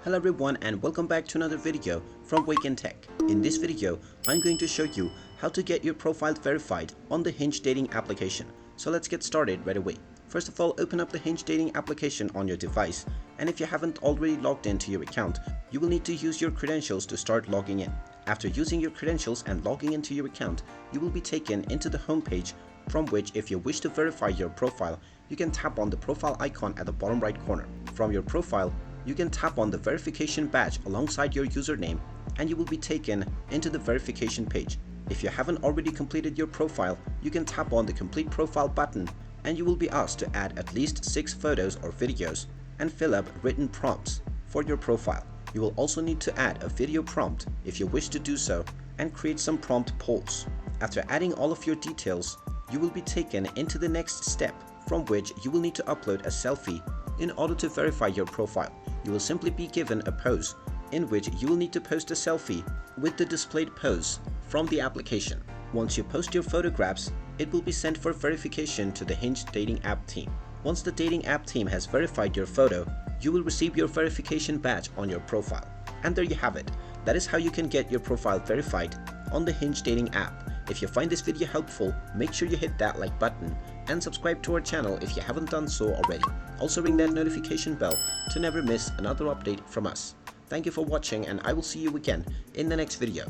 Hello everyone and welcome back to another video from Wake&Tech. In this video, I'm going to show you how to get your profile verified on the Hinge dating application. So let's get started right away. First of all, open up the Hinge dating application on your device, and if you haven't already logged into your account, you will need to use your credentials to start logging in. After using your credentials and logging into your account, you will be taken into the home page, from which if you wish to verify your profile, you can tap on the profile icon at the bottom right corner. From your profile, you can tap on the verification badge alongside your username and you will be taken into the verification page. If you haven't already completed your profile, you can tap on the complete profile button and you will be asked to add at least 6 photos or videos and fill up written prompts for your profile. You will also need to add a video prompt if you wish to do so and create some prompt polls. After adding all of your details, you will be taken into the next step, from which you will need to upload a selfie in order to verify your profile. You will simply be given a pose in which you will need to post a selfie with the displayed pose from the application. Once you post your photographs, it will be sent for verification to the Hinge dating app team. Once the dating app team has verified your photo, you will receive your verification badge on your profile. And there you have it. That is how you can get your profile verified on the Hinge dating app. If you find this video helpful, make sure you hit that like button and subscribe to our channel if you haven't done so already. Also ring that notification bell to never miss another update from us. Thank you for watching and I will see you again in the next video.